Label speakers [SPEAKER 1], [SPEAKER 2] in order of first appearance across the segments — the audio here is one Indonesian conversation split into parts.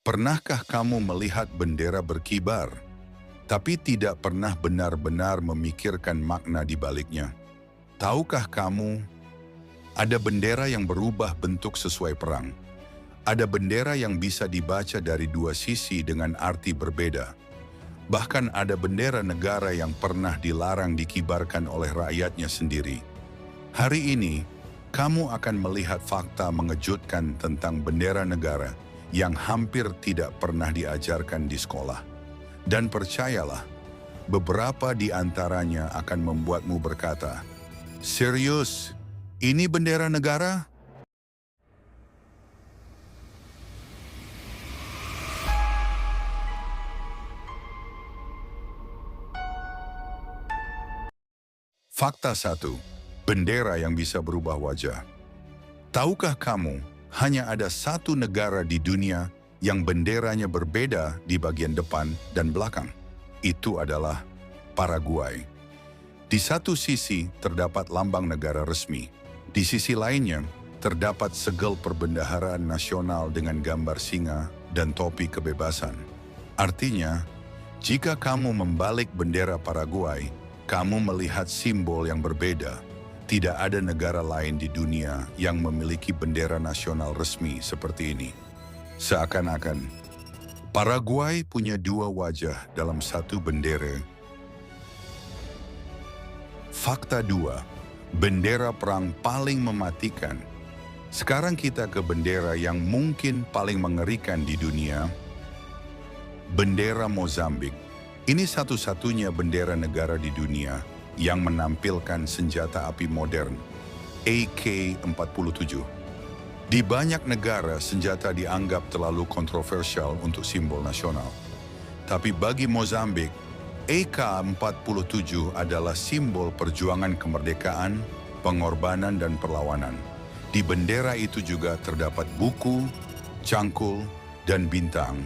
[SPEAKER 1] Pernahkah kamu melihat bendera berkibar, tapi tidak pernah benar-benar memikirkan makna di baliknya? Tahukah kamu, ada bendera yang berubah bentuk sesuai perang. Ada bendera yang bisa dibaca dari dua sisi dengan arti berbeda. Bahkan ada bendera negara yang pernah dilarang dikibarkan oleh rakyatnya sendiri. Hari ini, kamu akan melihat fakta mengejutkan tentang bendera negara yang hampir tidak pernah diajarkan di sekolah. Dan percayalah, beberapa di antaranya akan membuatmu berkata, "Serius, ini bendera negara?" Fakta 1. Bendera yang bisa berubah wajah. Tahukah kamu, hanya ada satu negara di dunia yang benderanya berbeda di bagian depan dan belakang. Itu adalah Paraguay. Di satu sisi terdapat lambang negara resmi. Di sisi lainnya terdapat segel perbendaharaan nasional dengan gambar singa dan topi kebebasan. Artinya, jika kamu membalik bendera Paraguay, kamu melihat simbol yang berbeda. Tidak ada negara lain di dunia yang memiliki bendera nasional resmi seperti ini. Seakan-akan, Paraguay punya dua wajah dalam satu bendera. Fakta 2. Bendera perang paling mematikan. Sekarang kita ke bendera yang mungkin paling mengerikan di dunia. Bendera Mozambik. Ini satu-satunya bendera negara di dunia yang menampilkan senjata api modern, AK-47. Di banyak negara, senjata dianggap terlalu kontroversial untuk simbol nasional. Tapi bagi Mozambik, AK-47 adalah simbol perjuangan kemerdekaan, pengorbanan, dan perlawanan. Di bendera itu juga terdapat buku, cangkul, dan bintang,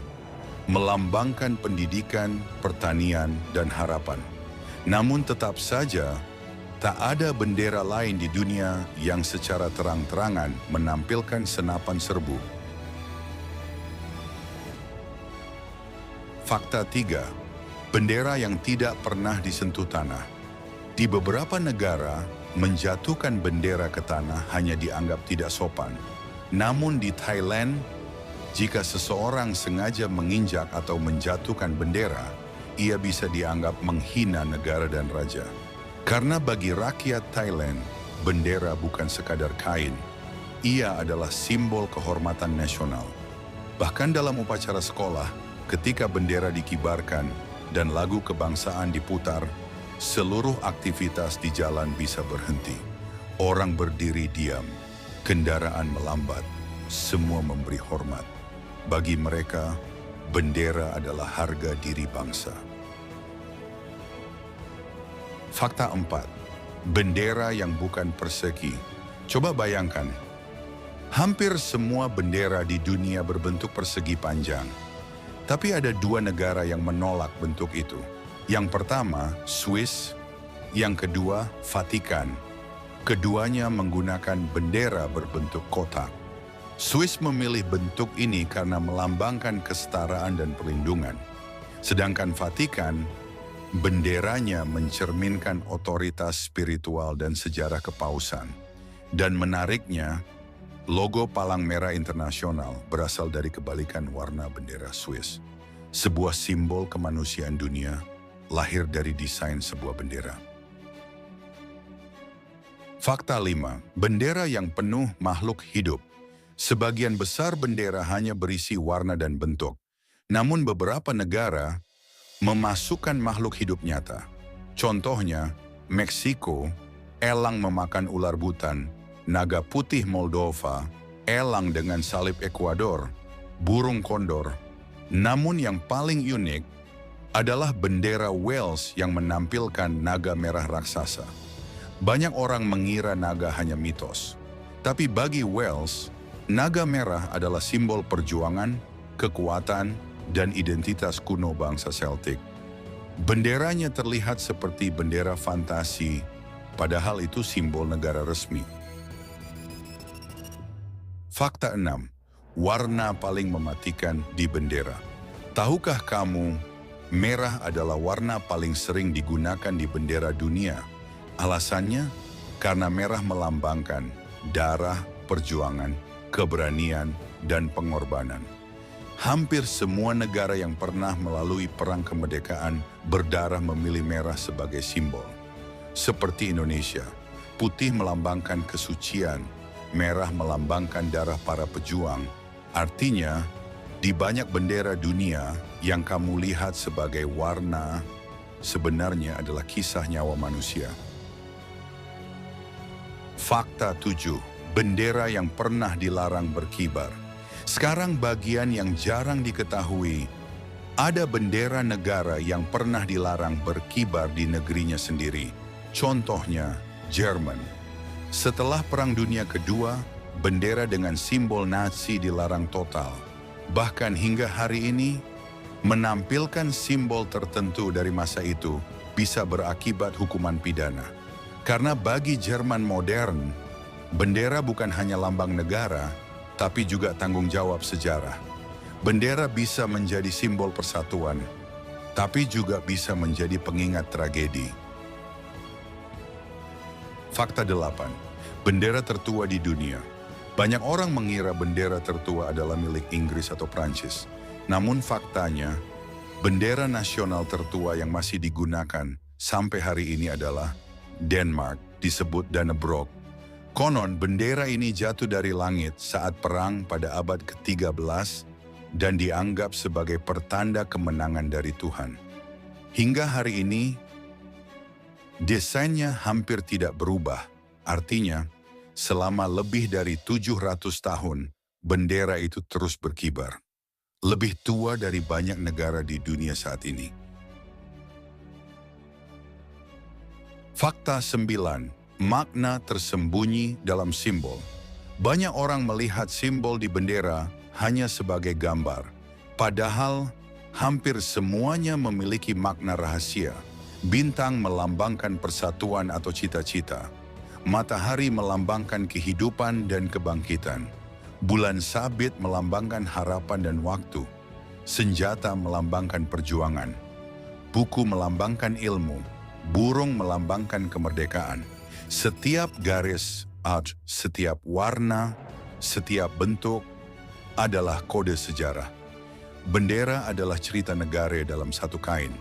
[SPEAKER 1] melambangkan pendidikan, pertanian, dan harapan. Namun tetap saja, tak ada bendera lain di dunia yang secara terang-terangan menampilkan senapan serbu. Fakta 3. Bendera yang tidak pernah disentuh tanah. Di beberapa negara, menjatuhkan bendera ke tanah hanya dianggap tidak sopan. Namun di Thailand, jika seseorang sengaja menginjak atau menjatuhkan bendera, ia bisa dianggap menghina negara dan raja. Karena bagi rakyat Thailand, bendera bukan sekadar kain. Ia adalah simbol kehormatan nasional. Bahkan dalam upacara sekolah, ketika bendera dikibarkan dan lagu kebangsaan diputar, seluruh aktivitas di jalan bisa berhenti. Orang berdiri diam, kendaraan melambat, semua memberi hormat. Bagi mereka, bendera adalah harga diri bangsa. Fakta 4. Bendera yang bukan persegi. Coba bayangkan, hampir semua bendera di dunia berbentuk persegi panjang. Tapi ada dua negara yang menolak bentuk itu. Yang pertama, Swiss. Yang kedua, Vatikan. Keduanya menggunakan bendera berbentuk kotak. Swiss memilih bentuk ini karena melambangkan kesetaraan dan perlindungan. Sedangkan Vatikan, benderanya mencerminkan otoritas spiritual dan sejarah kepausan. Dan menariknya, logo Palang Merah Internasional berasal dari kebalikan warna bendera Swiss. Sebuah simbol kemanusiaan dunia, lahir dari desain sebuah bendera. Fakta 5. Bendera yang penuh makhluk hidup. Sebagian besar bendera hanya berisi warna dan bentuk. Namun beberapa negara memasukkan makhluk hidup nyata. Contohnya, Meksiko, elang memakan ular butan, naga putih Moldova, elang dengan salib Ekuador, burung kondor. Namun yang paling unik adalah bendera Wales yang menampilkan naga merah raksasa. Banyak orang mengira naga hanya mitos. Tapi bagi Wales, naga merah adalah simbol perjuangan, kekuatan, dan identitas kuno bangsa Celtic. Benderanya terlihat seperti bendera fantasi, padahal itu simbol negara resmi. Fakta 6. warna paling mematikan di bendera. Tahukah kamu, merah adalah warna paling sering digunakan di bendera dunia. Alasannya, karena merah melambangkan darah, perjuangan, keberanian, dan pengorbanan. Hampir semua negara yang pernah melalui perang kemerdekaan berdarah memilih merah sebagai simbol. Seperti Indonesia, putih melambangkan kesucian, merah melambangkan darah para pejuang. Artinya, di banyak bendera dunia yang kamu lihat sebagai warna, sebenarnya adalah kisah nyawa manusia. Fakta 7. Bendera yang pernah dilarang berkibar. Sekarang bagian yang jarang diketahui, ada bendera negara yang pernah dilarang berkibar di negerinya sendiri. Contohnya, Jerman. Setelah Perang Dunia Kedua, bendera dengan simbol Nazi dilarang total. Bahkan hingga hari ini, menampilkan simbol tertentu dari masa itu bisa berakibat hukuman pidana. Karena bagi Jerman modern, bendera bukan hanya lambang negara, tapi juga tanggung jawab sejarah. Bendera bisa menjadi simbol persatuan, tapi juga bisa menjadi pengingat tragedi. Fakta 8. Bendera tertua di dunia. Banyak orang mengira bendera tertua adalah milik Inggris atau Prancis. Namun faktanya, bendera nasional tertua yang masih digunakan sampai hari ini adalah Denmark, disebut Dannebrog. Konon bendera ini jatuh dari langit saat perang pada abad ke-13 dan dianggap sebagai pertanda kemenangan dari Tuhan. Hingga hari ini, desainnya hampir tidak berubah. Artinya, selama lebih dari 700 tahun, bendera itu terus berkibar. Lebih tua dari banyak negara di dunia saat ini. Fakta 9. Makna tersembunyi dalam simbol. Banyak orang melihat simbol di bendera hanya sebagai gambar. Padahal, hampir semuanya memiliki makna rahasia. Bintang melambangkan persatuan atau cita-cita. Matahari melambangkan kehidupan dan kebangkitan. Bulan sabit melambangkan harapan dan waktu. Senjata melambangkan perjuangan. Buku melambangkan ilmu. Burung melambangkan kemerdekaan. Setiap garis, setiap warna, setiap bentuk adalah kode sejarah. Bendera adalah cerita negara dalam satu kain.